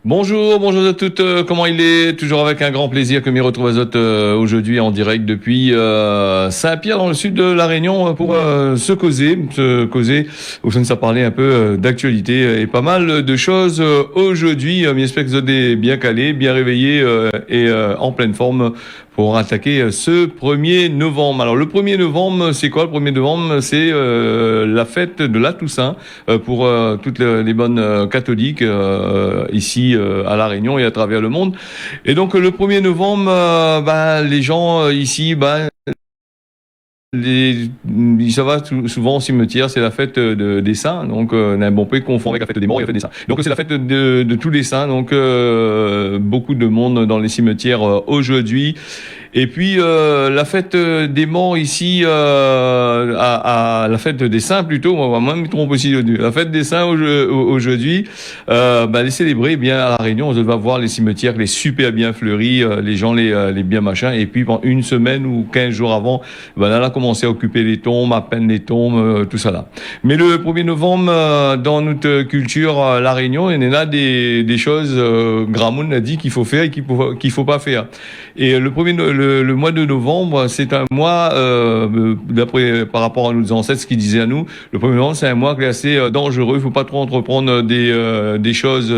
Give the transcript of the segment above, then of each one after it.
Bonjour, bonjour à toutes. Comment il est? Toujours avec un grand plaisir que m'y retrouve Azote aujourd'hui en direct depuis Saint-Pierre dans le sud de la Réunion pour se causer. Au sein de ça parler un peu d'actualité et pas mal de choses aujourd'hui. J'espère que vous êtes bien calé, bien réveillé et en pleine forme pour attaquer ce 1er novembre. Alors le 1er novembre, c'est quoi le 1er novembre? C'est la fête de la Toussaint pour toutes les bonnes catholiques ici à La Réunion et à travers le monde. Et donc le 1er novembre, les gens ici, ça va souvent au cimetière, c'est la fête des saints, donc on peut confondre avec la fête des morts et la fête des saints. Donc c'est la fête de tous les saints, donc beaucoup de monde dans les cimetières aujourd'hui. Et puis la fête des morts ici, à la fête des saints plutôt, on va même me tromper aussi. La fête des saints aujourd'hui, les célébrer bien à La Réunion, on va voir les cimetières, les super bien fleuris, les gens les bien machins. Et puis pendant une semaine ou 15 jours avant, là, on a commencé à occuper les tombes, à peine les tombes, tout ça là. Mais le 1er novembre, dans notre culture, La Réunion, il y en a des choses, Gramoun a dit qu'il faut faire et qu'il faut pas faire. Et le mois de novembre, c'est un mois, d'après par rapport à nos ancêtres qui disaient à nous, le 1er novembre, c'est un mois qui est assez dangereux. Il faut pas trop entreprendre des choses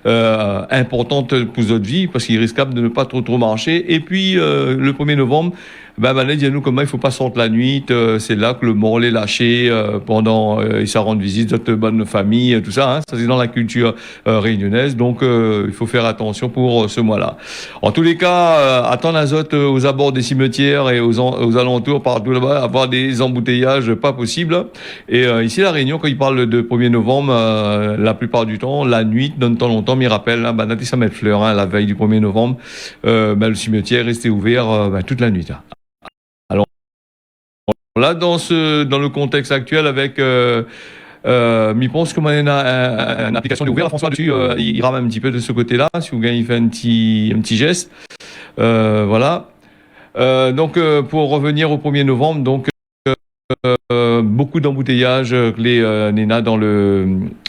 importantes pour votre vie parce qu'il est risquable de ne pas trop marcher. Et puis le 1er novembre, il dit à nous comment il faut pas sortir la nuit. C'est là que le mort l'est lâché pendant il s'en rend visite d'autres bonnes familles, tout ça. Ça c'est dans la culture réunionnaise. Donc il faut faire attention pour ce mois-là. En tous les cas, attendre azote aux abords des cimetières et aux alentours partout là-bas, avoir des embouteillages pas possible. Et ici à La Réunion, quand il parle de 1er novembre, la plupart du temps, la nuit, dans le temps longtemps, m'y rappelle, ça met fleur, la veille du 1er novembre, le cimetière restait ouvert toute la nuit. Alors là, dans le contexte actuel avec je pense que moi, une application de ouvert, François dessus, il rame un petit peu de ce côté-là, si vous gagnez, il fait un petit geste. Voilà. Donc pour revenir au 1er novembre, donc beaucoup d'embouteillages, les Néna dans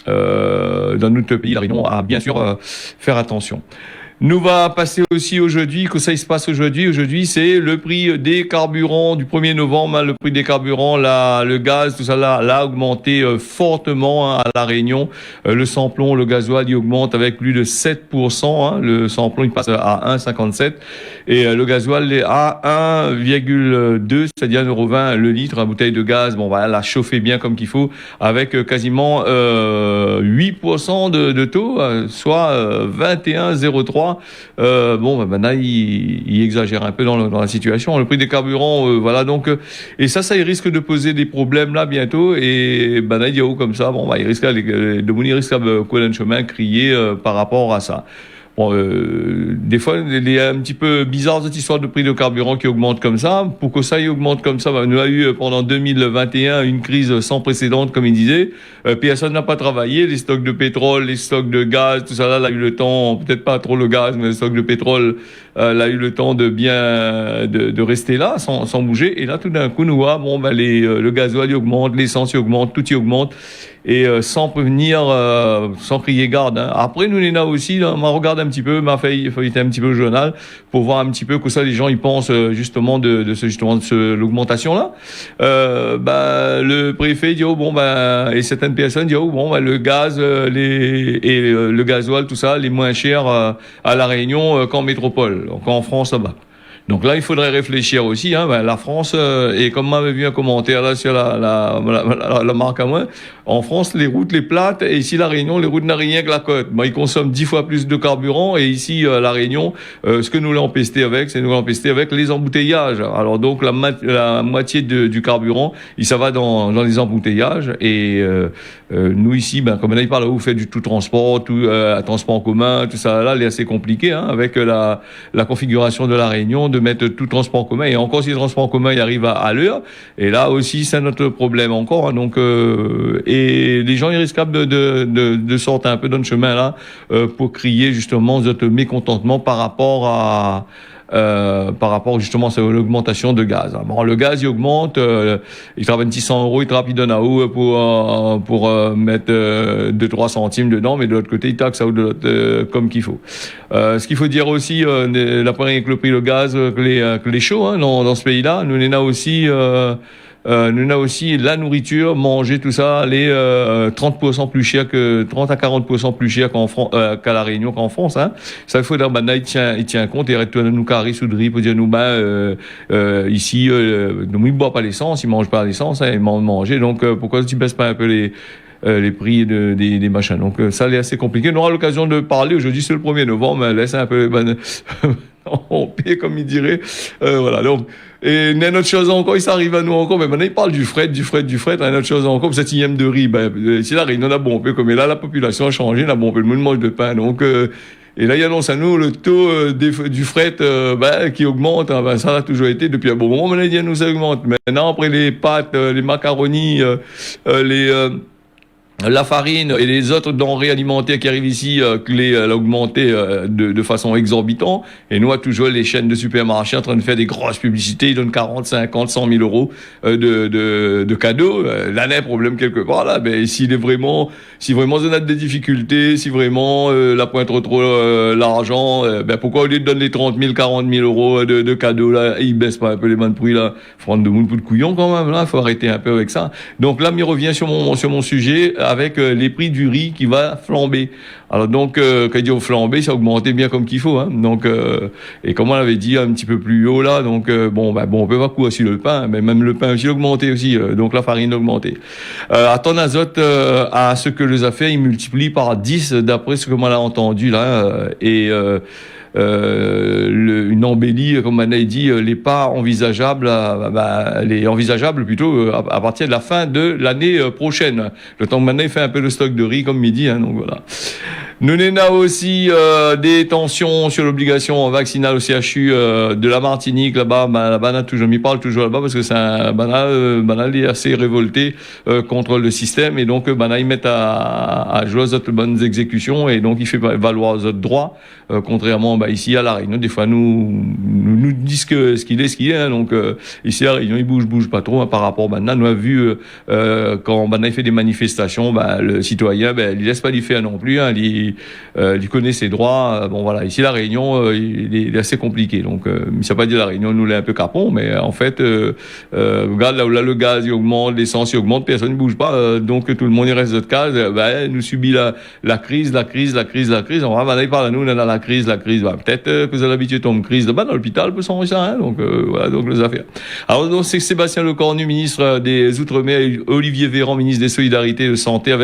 notre pays, La Réunion, à bien sûr faire attention. Nous va passer aussi aujourd'hui, que ça il se passe aujourd'hui. Aujourd'hui, c'est le prix des carburants du 1er novembre. Le prix des carburants, le gaz, tout ça là a augmenté fortement à La Réunion. Le samplon, le gasoil, il augmente avec plus de 7%. Le samplon, il passe à 1,57 et le gasoil est à 1,2, c'est-à-dire 1,20 € le litre. La bouteille de gaz, la chauffer bien comme qu'il faut, avec quasiment 8% de taux, soit 21,03. Maintenant il exagère un peu dans la situation. Le prix des carburants, et ça il risque de poser des problèmes là bientôt. Et il y a comme ça, il risque de couler un chemin, crier par rapport à ça. Des fois, il est un petit peu bizarre cette histoire de prix de carburant qui augmente comme ça. Pour que ça augmente comme ça, nous a eu pendant 2021 une crise sans précédent, comme il disait. Personne n'a pas travaillé. Les stocks de pétrole, les stocks de gaz, tout ça là, a eu le temps, peut-être pas trop le gaz, mais les stocks de pétrole, a eu le temps de rester là, sans bouger. Et là, tout d'un coup, nous voyons, le gasoil augmente, l'essence augmente, tout y augmente. Et sans prévenir, sans crier garde. Après, nous, les aussi, on m'a regardé un petit peu, m'a fait un petit peu le journal pour voir un petit peu que ça, les gens, ils pensent justement de l'augmentation là. Le préfet dit et certaines personnes disent le gaz, le gasoil, tout ça, les moins chers à La Réunion qu'en métropole, qu'en France là-bas. Donc là, il faudrait réfléchir aussi. La France, et comme m'avait vu un commentaire là sur la marque à moi, en France, les routes les plates, et ici La Réunion, les routes n'ont rien que la côte. Ils consomment 10 fois plus de carburant, et ici La Réunion, ce que nous l'avons pesté avec, c'est nous l'avons pesté avec les embouteillages. Alors donc la moitié du carburant, ça va dans les embouteillages. Et nous ici, comme là il parle, vous faites du tout transport, transport en commun, tout ça là, c'est assez compliqué avec la configuration de La Réunion, de mettre tout transport en commun. Et encore si le transport en commun il arrive à l'heure, et là aussi c'est notre problème encore. Et les gens ils risquent de sortir un peu dans le chemin là pour crier justement notre mécontentement par rapport par rapport justement à l'augmentation de gaz. Bon, le gaz, il augmente, il travaille 600 euros, il travaille donne à haut pour mettre 2-3 centimes dedans, mais de l'autre côté, il taxe à haut de l'autre, comme qu'il faut. Ce qu'il faut dire aussi, la première avec le prix le gaz, que les chauds, hein, dans ce pays-là, nous on a aussi la nourriture, manger, tout ça, les 30% plus cher que 30 à 40% plus cher qu'à la Réunion qu'en France. Hein. Ça, il faut dire, il tient compte. Il retourne nous carrer sous de riz pour dire nous, ici, nous, ils boivent pas l'essence, ils mangent pas l'essence, hein, ils mangent manger. Donc, pourquoi tu baisses pas un peu les prix des machins. Donc, ça, c'est assez compliqué. On aura l'occasion de parler. Aujourd'hui, c'est le 1er novembre, mais laisse un peu, en paix, comme il dirait. Voilà. Donc, et une autre chose encore, il s'arrive à nous encore, mais maintenant, il parle du fret, une autre chose encore, cette sixième de riz, si la Réunion a bombé, comme là, la population a changé, on a bombé, le monde mange de pain, donc, et là, il annonce à nous le taux du fret qui augmente. Hein, ça a toujours été depuis un bon moment. Maintenant, il nous augmente. Maintenant, après les pâtes, les macaronis, la farine et les autres denrées alimentaires qui arrivent ici, elle a augmenté de façon exorbitante. Et nous, toujours les chaînes de supermarchés en train de faire des grosses publicités. Ils donnent 40, 50, 100 000 euros de cadeaux. Là, il y a un problème quelque part là. Ben, si vraiment on a des difficultés, si vraiment la pointe trop l'argent, pourquoi au lieu de donner les 30 000, 40 000 euros de cadeaux là, ils baissent pas un peu les mains de prix là, prendre de monde pour de couillon quand même là. Faut arrêter un peu avec ça. Donc là, il revient sur mon sujet avec les prix du riz qui va flamber. Alors donc, quand il dit au flambé, ça a augmenté bien comme qu'il faut. Hein. Donc, et comme on l'avait dit un petit peu plus haut là, donc on peut pas couper aussi le pain, mais même le pain aussi a augmenté aussi. Donc la farine a augmenté. À ton azote, à ce que les affaires, il multiplie par 10 d'après ce que moi l'a entendu là. Une embellie, comme on a dit, n'est pas envisageable, elle est envisageable plutôt à partir de la fin de l'année prochaine. Le temps que maintenant il fait un peu de stock de riz comme midi, hein, donc voilà. Nous avons aussi des tensions sur l'obligation vaccinale au CHU de la Martinique là-bas. La banane toujours, m'y parle toujours là-bas parce que c'est un banal est assez révolté contre le système et donc ils mettent à jouer aux autres bonnes exécutions et donc il fait valoir aux autres droits. Contrairement ici à la Réunion, des fois nous disent que ce qu'il est. Hein, donc ici à la Réunion, il bouge pas trop hein, par rapport à nous a vu quand il fait des manifestations, le citoyen il laisse pas l'y faire non plus. Hein, il connaît ses droits. Bon voilà, ici la Réunion, il est assez compliqué. Donc ça veut pas dire la Réunion nous l'est un peu capon, mais en fait regarde là où là le gaz il augmente, l'essence il augmente, personne ne bouge pas. Donc tout le monde il reste de case. Nous subit la crise. On va parler à nous on a la crise. Peut-être que vous avez l'habitude de crise dans l'hôpital peut s'en ça. Hein, donc voilà donc les affaires. Alors donc c'est Sébastien Lecornu, ministre des Outre-mer, et Olivier Véran, ministre des Solidarités et de Santé,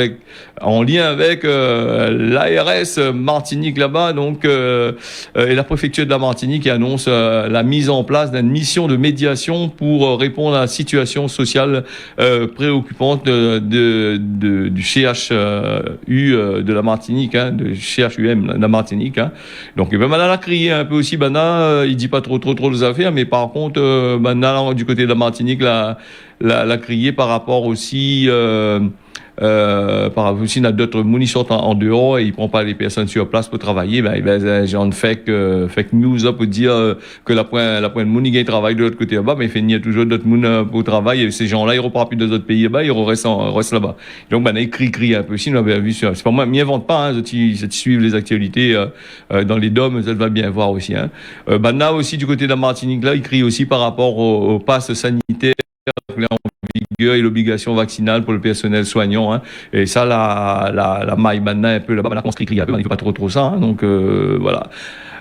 en lien avec l'ARS Martinique là-bas, donc et la préfecture de la Martinique qui annonce la mise en place d'une mission de médiation pour répondre à la situation sociale préoccupante du CHU de la Martinique, hein, de CHUM de la Martinique. Hein. Donc Bana a crié un peu aussi, il dit pas trop des affaires, mais par contre Bana du côté de la Martinique l'a crié par rapport aussi aussi il y a d'autres moun ils sortent en dehors et ils prennent pas les personnes sur place pour travailler, genre fake news pour dire que la pointe de moun ils travaillent de l'autre côté là-bas, mais il y a toujours d'autres moun pour travailler et ces gens-là ils repartent plus des autres pays là-bas, ils restent là-bas. Donc ils crient un peu aussi, on avait vu c'est pas moi, m'y invente pas, hein, ils suivent les actualités dans les DOM, ça va bien voir aussi. Hein. Là aussi du côté de la Martinique là, ils crient aussi par rapport au pass sanitaire en vigueur et l'obligation vaccinale pour le personnel soignant, hein. Et ça la maille maintenant un peu là-bas, on se crie un peu, on ne fait pas trop ça, hein. Donc voilà.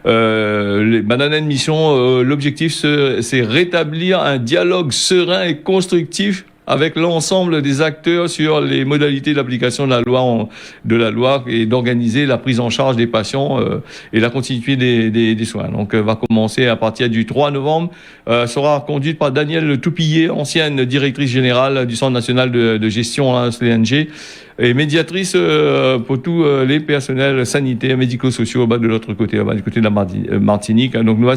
Les bananes de mission, l'objectif c'est rétablir un dialogue serein et constructif avec l'ensemble des acteurs sur les modalités d'application de la loi et d'organiser la prise en charge des patients et la continuité des soins. Donc, va commencer à partir du 3 novembre. Sera conduite par Danielle Toupillet, ancienne directrice générale du Centre national de gestion, hein, CNG, et médiatrice pour tous les personnels sanitaires, médico-sociaux de l'autre côté, du côté de la Martinique. Donc, nous va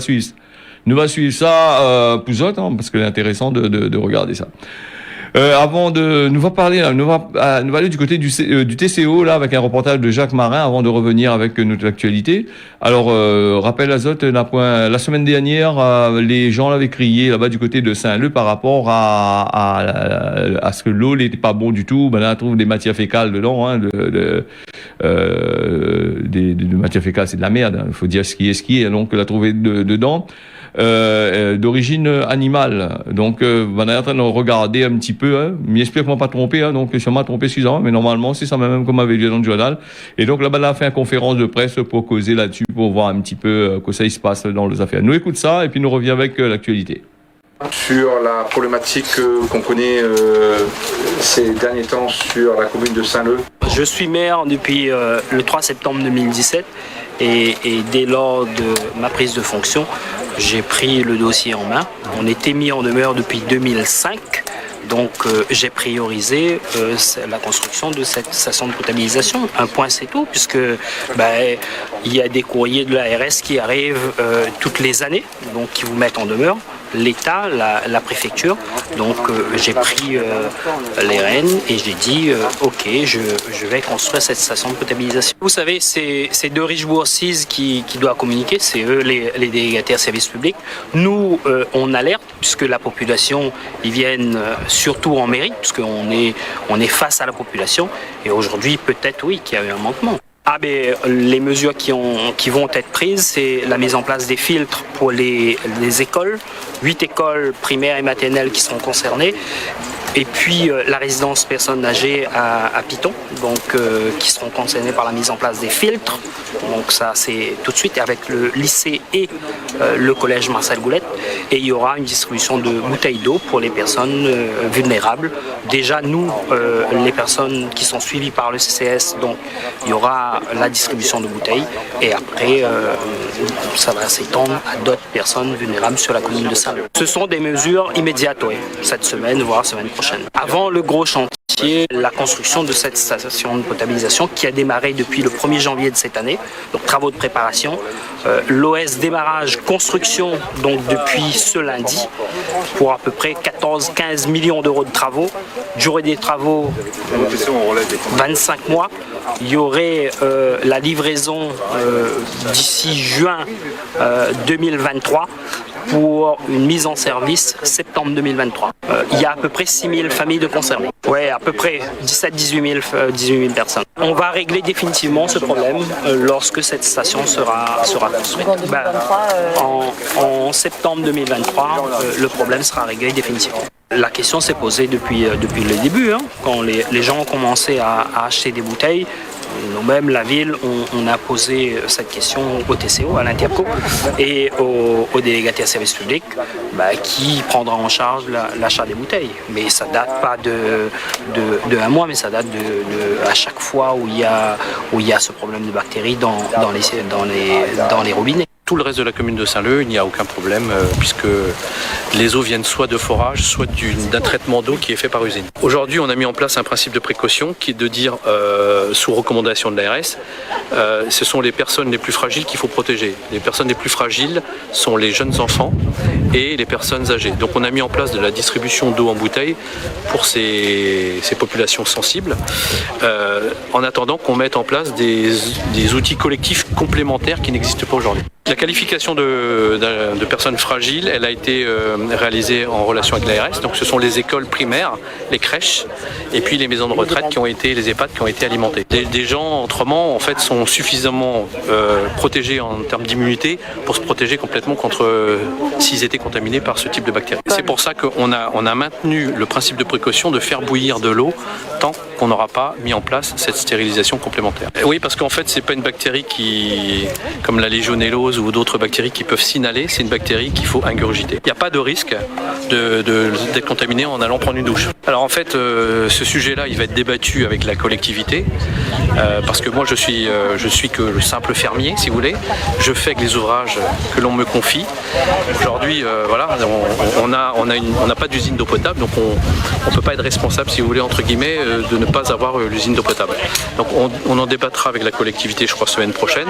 suivre ça pour autres, hein, parce que c'est intéressant de regarder ça. Avant de nous va parler, nous va aller du côté du TCO là avec un reportage de Jacques Marin avant de revenir avec notre actualité. Alors rappel azote, la semaine dernière, les gens l'avaient crié là-bas du côté de Saint-Leu par rapport à ce que l'eau n'était pas bon du tout. Ben là, on trouve des matières fécales dedans, hein, de matières fécales, c'est de la merde. Il faut dire ce qui est. Donc la trouver dedans. D'origine animale. Donc, on est en train de regarder un petit peu, hein, mais j'espère qu'on ne m'a pas trompé, hein, donc si on m'a trompé, excusez-moi, mais normalement, c'est ça même comme avait dit dans le journal. Et donc, là-bas, on a fait une conférence de presse pour causer là-dessus, pour voir un petit peu que ça se passe dans les affaires. Nous écoute ça, et puis nous revient avec l'actualité. Sur la problématique qu'on connaît ces derniers temps sur la commune de Saint-Leu. Je suis maire depuis le 3 septembre 2017 et dès lors de ma prise de fonction, j'ai pris le dossier en main. On était mis en demeure depuis 2005. Donc j'ai priorisé la construction de cette station de potabilisation. Un point c'est tout, puisque il y a des courriers de l'ARS qui arrivent toutes les années, donc qui vous mettent en demeure. L'État, la préfecture. Donc j'ai pris les rênes et j'ai dit ok, je vais construire cette station de potabilisation. Vous savez, c'est de Richebourg-Cise qui doit communiquer, c'est eux les délégataires services publics. Nous, on alerte, puisque la population, ils viennent surtout en mairie, puisqu'on est face à la population. Et aujourd'hui, peut-être oui, qu'il y a eu un manquement. Les mesures qui vont être prises, c'est la mise en place des filtres pour les écoles, 8 écoles primaires et maternelles qui seront concernées, et puis la résidence personnes âgées à Piton, donc qui seront concernées par la mise en place des filtres. Donc ça, c'est tout de suite avec le lycée et le collège Marcel Goulette. Et il y aura une distribution de bouteilles d'eau pour les personnes vulnérables. Déjà, nous, les personnes qui sont suivies par le CCS, donc il y aura la distribution de bouteilles. Et après, ça va s'étendre à d'autres personnes vulnérables sur la commune de Saint-Leu. Ce sont des mesures immédiates, oui, cette semaine, voire semaine prochaine. Avant le gros chantier, la construction de cette station de potabilisation qui a démarré depuis le 1er janvier de cette année, donc travaux de préparation. L'OS démarrage construction donc depuis ce lundi pour à peu près 14-15 millions d'euros de travaux. Durée des travaux 25 mois. Il y aurait la livraison d'ici juin 2023 pour une mise en service septembre 2023. Il y a à peu près 6 000 familles de concernées. Ouais, à peu près 17-18 000 personnes. On va régler définitivement ce problème lorsque cette station sera construite. En septembre 2023, le problème sera réglé définitivement. La question s'est posée depuis le début, hein, quand les gens ont commencé à acheter des bouteilles. Nous-mêmes, la ville, on a posé cette question au TCO, à l'Interco, et au délégataire service public, qui prendra en charge l'achat des bouteilles. Mais ça date pas de un mois, mais ça date à chaque fois où il y a ce problème de bactéries dans les robinets. Tout le reste de la commune de Saint-Leu, il n'y a aucun problème puisque les eaux viennent soit de forage, soit d'un traitement d'eau qui est fait par usine. Aujourd'hui, on a mis en place un principe de précaution qui est de dire, sous recommandation de l'ARS, ce sont les personnes les plus fragiles qu'il faut protéger. Les personnes les plus fragiles sont les jeunes enfants et les personnes âgées. Donc on a mis en place de la distribution d'eau en bouteille pour ces populations sensibles, en attendant qu'on mette en place des outils collectifs complémentaires qui n'existent pas aujourd'hui. La qualification de personnes fragiles, elle a été réalisée en relation avec l'ARS. Donc ce sont les écoles primaires, les crèches, et puis les maisons de retraite les EHPAD qui ont été alimentées. Des gens, autrement, en fait, sont suffisamment protégés en termes d'immunité pour se protéger complètement contre s'ils étaient contaminés par ce type de bactéries. C'est pour ça qu'on a maintenu le principe de précaution de faire bouillir de l'eau tant qu'on n'aura pas mis en place cette stérilisation complémentaire. Oui, parce qu'en fait, c'est pas une bactérie comme la légionellose ou d'autres bactéries qui peuvent s'inhaler, c'est une bactérie qu'il faut ingurgiter. Il n'y a pas de risque d'être contaminé en allant prendre une douche. Alors en fait, ce sujet-là, il va être débattu avec la collectivité, parce que moi je suis que le simple fermier, si vous voulez. Je fais que les ouvrages que l'on me confie. Aujourd'hui, on n'a pas d'usine d'eau potable, donc on ne peut pas être responsable, si vous voulez, entre guillemets, de ne pas avoir l'usine d'eau potable. Donc on en débattra avec la collectivité, je crois, semaine prochaine.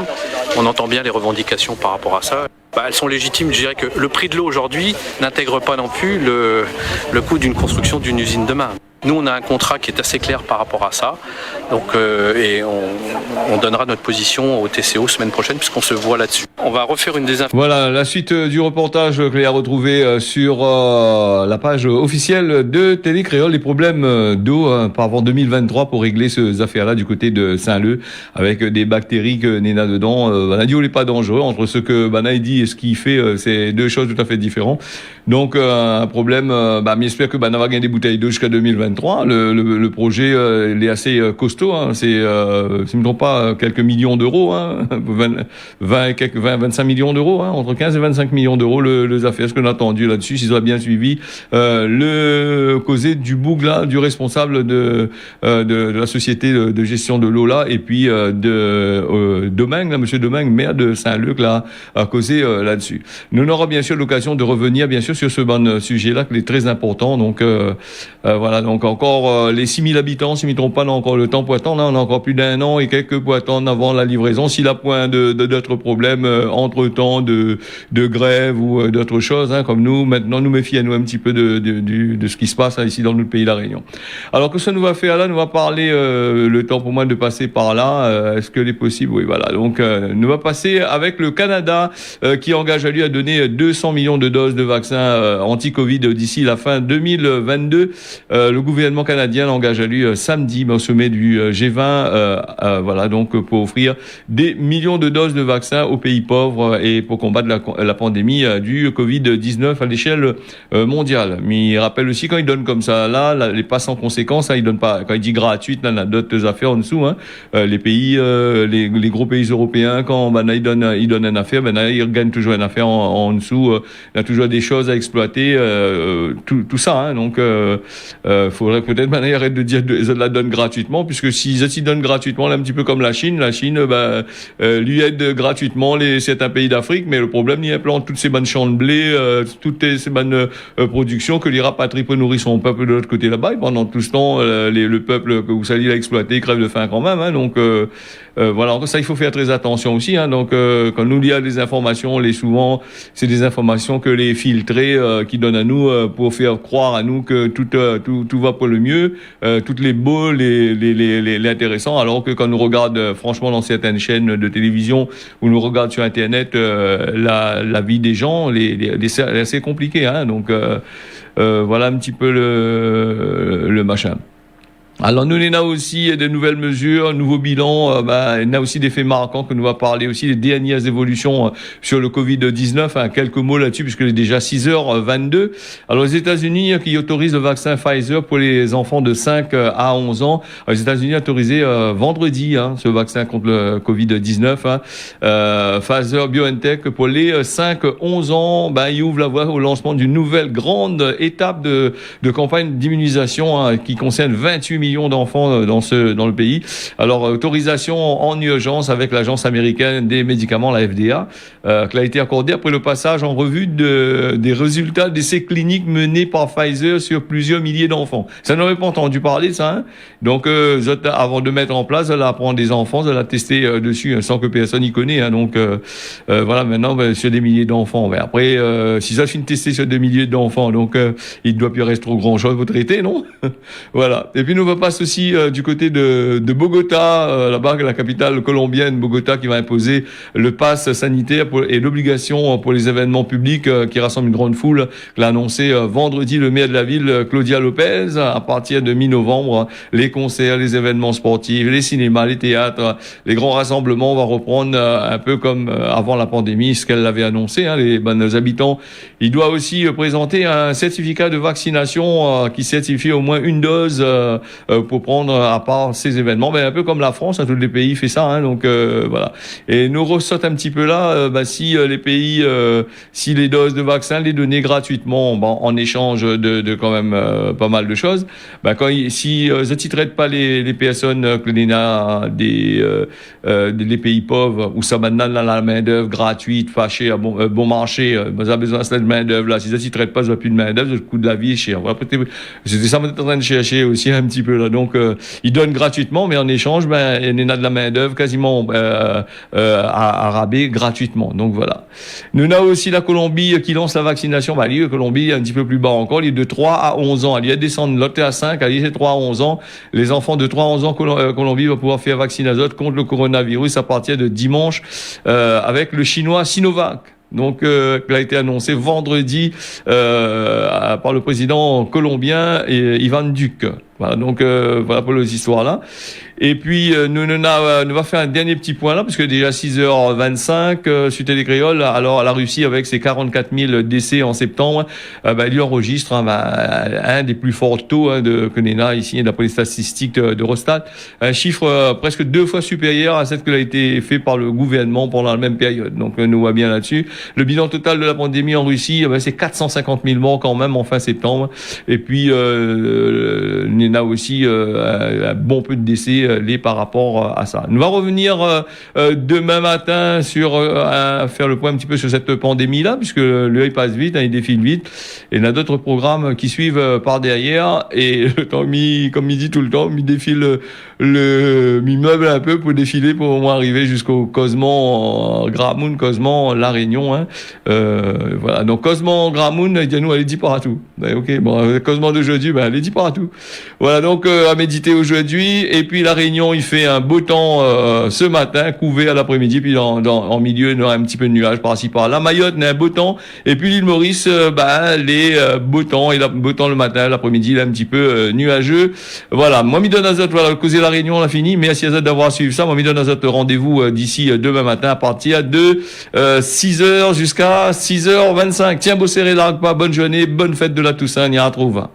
On entend bien les revendications par rapport à ça. Elles sont légitimes. Je dirais que le prix de l'eau aujourd'hui n'intègre pas non plus le coût d'une construction d'une usine demain. Nous, on a un contrat qui est assez clair par rapport à ça. Donc, et on donnera notre position au TCO semaine prochaine puisqu'on se voit là-dessus. On va refaire une désinformation. Voilà, la suite du reportage que l'on a retrouvé sur la page officielle de Télé Créole, les problèmes d'eau avant 2023 pour régler ces affaires-là du côté de Saint-Leu avec des bactéries que Néna dedans. Banadio n'est pas dangereux. Entre ce que Banaï dit et ce qu'il fait, c'est deux choses tout à fait différentes. Donc, un problème, j'espère que Bana va gagner des bouteilles d'eau jusqu'à 2023. Le projet il est assez costaud, hein. C'est si je ne me trompe pas quelques millions d'euros, hein. 25 millions d'euros, hein. Entre 15 et 25 millions d'euros les affaires, ce qu'on a entendu là-dessus, s'ils ont bien suivi le causé du bougla du responsable de la société de gestion de l'eau là, et puis Domingue, là, monsieur Domingue, maire de Saint-Luc, là, a causé là-dessus. Nous aurons bien sûr l'occasion de revenir bien sûr sur ce bon sujet-là qui est très important. Donc voilà, donc encore les 6000 habitants, si je ne me trompe pas, on a encore le temps pour attendre. Là, on a encore plus d'un an et quelques pour attendre avant la livraison. S'il a point d'autres problèmes entre-temps de grève ou d'autres choses, hein, comme nous, maintenant, nous méfions un petit peu de ce qui se passe ici dans notre pays, la Réunion. Alors que ça nous va faire là, nous va parler, le temps pour moi de passer par là. Est-ce que c'est possible? Oui, voilà. Donc, nous va passer avec le Canada qui engage à lui à donner 200 millions de doses de vaccins anti-Covid d'ici la fin 2022. Le gouvernement canadien engage à lui samedi au sommet du G20, voilà, donc pour offrir des millions de doses de vaccins aux pays pauvres et pour combattre la pandémie du Covid-19 à l'échelle mondiale. Mais il rappelle aussi quand il donne comme ça, là, les pas sans conséquences, hein, il donne pas, quand il dit gratuite, là, il y a d'autres affaires en dessous, hein. Les pays, les gros pays européens, quand il donne une affaire, il gagne toujours une affaire en dessous. Il y a toujours des choses à exploiter, tout ça, hein. Donc faudrait peut-être maintenant arrêter de dire qu'ils la donnent gratuitement, puisque s'ils donnent gratuitement, là, un petit peu comme la Chine lui aide gratuitement certains pays d'Afrique, mais le problème, il implante toutes ces bonnes champs de blé, toutes ces bonnes productions que les rapatrie pour nourrir son peuple de l'autre côté là-bas, et pendant tout ce temps, le peuple que vous saviez l'a exploité, crève de faim quand même, hein. Donc voilà, ça il faut faire très attention aussi, hein. Donc quand nous il y a des informations, souvent c'est des informations que les filtrés qui donnent à nous pour faire croire à nous que tout va pour le mieux, toutes les beaux, les intéressants, alors que quand nous regarde franchement dans certaines chaînes de télévision ou nous regarde sur internet la vie des gens, c'est assez compliqué, hein. Donc voilà un petit peu le machin. Alors nous, on a aussi de nouvelles mesures, nouveaux bilans, on a aussi des faits marquants que nous va parler aussi, les dernières évolutions sur le Covid-19, hein, quelques mots là-dessus puisque il est déjà 6h22. Alors les États-Unis qui autorisent le vaccin Pfizer pour les enfants de 5 à 11 ans. Alors, les États-Unis ont autorisé vendredi ce vaccin contre le Covid-19, hein. Pfizer BioNTech pour les 5-11 ans, il ouvre la voie au lancement d'une nouvelle grande étape de campagne d'immunisation, hein, qui concerne 28 millions d'enfants dans le pays. Alors, autorisation en urgence avec l'agence américaine des médicaments, la FDA, qui a été accordée après le passage en revue des résultats d'essais cliniques menés par Pfizer sur plusieurs milliers d'enfants. Ça n'aurait pas entendu parler, ça, hein. Donc, avant de mettre en place, elle apprend des enfants, elle a testé dessus, sans que personne y connaît, hein. Donc, voilà, maintenant, sur des milliers d'enfants. Mais après, si ça finit de tester sur des milliers d'enfants, donc, il ne doit plus rester trop grand chose pour traiter, non? Voilà. Et puis, nous passe aussi du côté de Bogota, là-bas, la capitale colombienne, Bogota, qui va imposer le pass sanitaire et l'obligation pour les événements publics qui rassemblent une grande foule. L'a annoncé vendredi le maire de la ville, Claudia Lopez. À partir de mi-novembre, les concerts, les événements sportifs, les cinémas, les théâtres, les grands rassemblements, on va reprendre un peu comme avant la pandémie, ce qu'elle avait annoncé, hein. Les habitants, il doit aussi présenter un certificat de vaccination qui certifie au moins une dose pour prendre à part ces événements, un peu comme la France, hein, tous les pays fait ça, hein. Donc voilà. Et nous ressort un petit peu là, si les pays, si les doses de vaccins les donnaient gratuitement, en échange de quand même pas mal de choses, si ils ne traitent pas les personnes que des pays pauvres où ça maintenant la main d'œuvre gratuite, fâchée à bon marché, ils ont besoin de cette main d'œuvre là. Si ils ne traitent pas, ils n'ont plus de main d'œuvre, le coût de la vie est cher. Voilà, c'était ça qu'on est en train de chercher aussi un petit peu peu là. Donc ils donnent gratuitement, mais en échange, ben il y a de la main d'œuvre quasiment à rabais gratuitement. Donc voilà. Nous avons aussi la Colombie qui lance la vaccination. Bah, la Colombie est un petit peu plus bas encore. Il est de 3 à 11 ans. Il y a descendre l'autre à 5. Il est 3 à 11 ans. Les enfants de 3 à 11 ans, Colombie va pouvoir faire vacciner contre le coronavirus à partir de dimanche avec le chinois Sinovac. Donc, qui a été annoncé vendredi par le président colombien Ivan Duque. Voilà, donc voilà pour les histoires là. Et puis nous va faire un dernier petit point là, parce que déjà 6h25 sur Télécréole, alors la Russie avec ses 44 000 décès en septembre, lui enregistre un des plus forts taux que l'on a ici d'après les statistiques de Rostat, un chiffre presque 2 fois supérieur à ce qui a été fait par le gouvernement pendant la même période. Donc nous va bien là-dessus. Le bilan total de la pandémie en Russie, c'est 450 000 morts quand même en fin septembre. Et puis on a aussi un bon peu de décès par rapport à ça. Nous va revenir demain matin sur faire le point un petit peu sur cette pandémie-là, puisque l'œil passe vite, il défile vite, et il y a d'autres programmes qui suivent par derrière, et le temps, comme il dit tout le temps, il défile il meuble un peu pour défiler pour au moins arriver jusqu'au Cosman, Gramoun, Cosman, La Réunion. Voilà, donc Cosman, Gramoun, il dit à nous, allez dit partout. Ok, bon, Cosman de jeudi, allez dit partout. Voilà, donc à méditer aujourd'hui, et puis La Réunion, il fait un beau temps ce matin, couvé à l'après-midi, puis en milieu, il y aura un petit peu de nuages par-ci par-là. Mayotte, il y a un beau temps, et puis l'île Maurice, les beaux temps, et beau temps le matin, l'après-midi, il est un petit peu nuageux. Voilà, moi, mi donne azot, voilà, causer La Réunion, on a fini. Merci à vous d'avoir suivi ça. Moi, mi donne azot, rendez-vous d'ici demain matin à partir de 6h jusqu'à 6h25. Tiens, beau serré là, bonne journée, bonne fête de la Toussaint, on y retrouve.